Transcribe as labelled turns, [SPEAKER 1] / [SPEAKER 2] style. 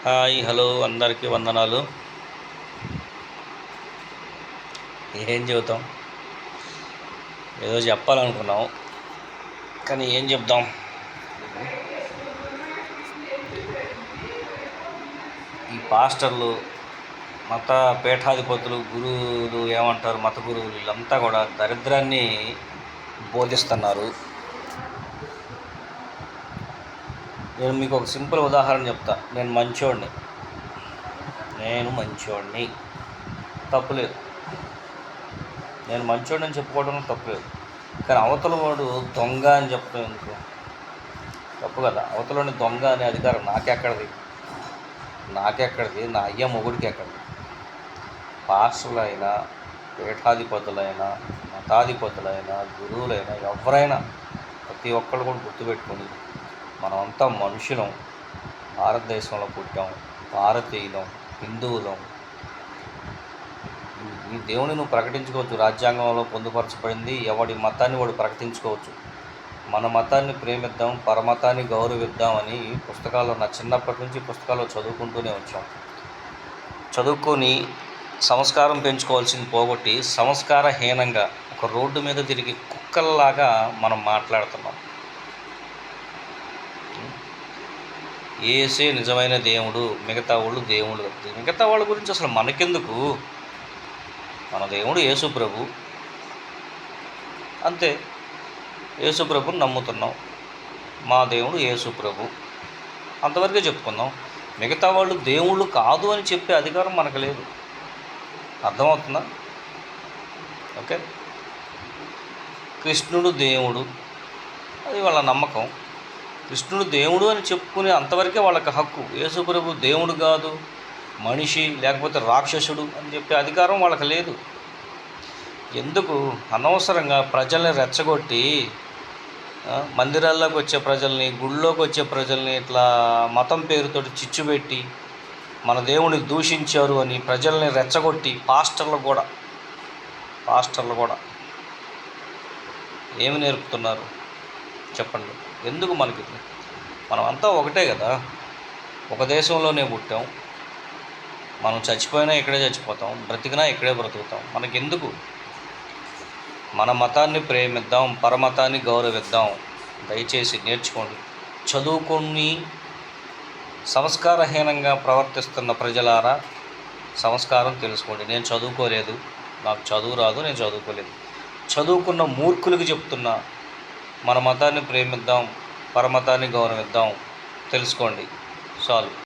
[SPEAKER 1] Hi hello అందరికీ వందనాలు. ఏం చెబుతాం, ఏదో చెప్పాలనుకున్నాం కానీ ఏం చెప్దాం. ఈ పాస్టర్లు, మత పీఠాధిపతులు, గురువులు ఏమంటారు, మత గురువులు వీళ్ళంతా కూడా దరిద్రాన్ని బోధిస్తున్నారు. నేను మీకు ఒక సింపుల్ ఉదాహరణ చెప్తా. నేను మంచోడిని, తప్పులేదు. నేను మంచోడిని అని చెప్పుకోవడం తప్పులేదు. కానీ అవతల వాడు దొంగ అని చెప్పడం ఎందుకు? తప్పు కదా. అవతలని దొంగ అనే అధికారం నాకెక్కడిది? నా అయ్య మొగుడికి ఎక్కడిది? పాస్టర్లైనా, పీఠాధిపతులైనా, మతాధిపతులైనా, గురువులైనా, ఎవరైనా ప్రతి ఒక్కళ్ళు కూడా గుర్తుపెట్టుకొని మనమంతా మనుషులం. భారతదేశంలో పుట్టాం, భారతీయులం, హిందువులం. ఈ దేవుని నువ్వు ప్రకటించుకోవచ్చు. రాజ్యాంగంలో పొందుపరచబడింది. ఎవడి మతాన్ని వాడు ప్రకటించుకోవచ్చు. మన మతాన్ని ప్రేమిద్దాం, పరమతాన్ని గౌరవిద్దామని పుస్తకాల్లో, నా చిన్నప్పటి నుంచి పుస్తకాల్లో చదువుకుంటూనే వచ్చాం. చదువుకొని సంస్కారం పెంచుకోవాల్సింది పోగొట్టి సంస్కారహీనంగా ఒక రోడ్డు మీద తిరిగి కుక్కల్లాగా మనం మాట్లాడుతున్నాం. యేసే నిజమైన దేవుడు, మిగతా వాళ్ళు దేవుడు. మిగతా వాళ్ళ గురించి అసలు మనకెందుకు? మన దేవుడు యేసు ప్రభు, అంతే. యేసు ప్రభుని నమ్ముతున్నాం. మా దేవుడు యేసు ప్రభు, అంతవరకే చెప్పుకుందాం. మిగతా వాళ్ళు దేవుళ్ళు కాదు అని చెప్పే అధికారం మనకు లేదు. అర్థమవుతుందా? ఓకే. కృష్ణుడు దేవుడు, అది వాళ్ళ నమ్మకం. కృష్ణుడు దేవుడు అని చెప్పుకునే అంతవరకే వాళ్ళకి హక్కు. యేసు ప్రభు దేవుడు కాదు, మనిషి లేకపోతే రాక్షసుడు అని చెప్పే అధికారం వాళ్ళకి లేదు. ఎందుకు అనవసరంగా ప్రజల్ని రెచ్చగొట్టి, మందిరాల్లోకి వచ్చే ప్రజల్ని, గుళ్ళోకి వచ్చే ప్రజల్ని ఇట్లా మతం పేరుతోటి చిచ్చుపెట్టి మన దేవుని దూషించారు అని ప్రజల్ని రెచ్చగొట్టి, పాస్టర్లు కూడా ఏమి నేర్పుతున్నారు చెప్పండి? ఎందుకు మనకి? మనం అంతా ఒకటే కదా. ఒక దేశంలోనే పుట్టాం. మనం చచ్చిపోయినా ఇక్కడే చచ్చిపోతాం, బ్రతికినా ఇక్కడే బ్రతుకుతాం. మనకెందుకు? మన మతాన్ని ప్రేమిద్దాం, పరమతాన్ని గౌరవిద్దాం. దయచేసి నేర్చుకోండి. చదువుకొని సంస్కారహీనంగా ప్రవర్తిస్తున్న ప్రజలారా, సంస్కారం తెలుసుకోండి. నేను చదువుకోలేదు, నాకు చదువు రాదు, నేను చదువుకోలేదు. చదువుకున్న మూర్ఖులకి చెప్తున్నా, మన మతాన్ని ప్రేమిద్దాం, పరమతాన్ని గౌరవిద్దాం. తెలుసుకోండి. చాలు.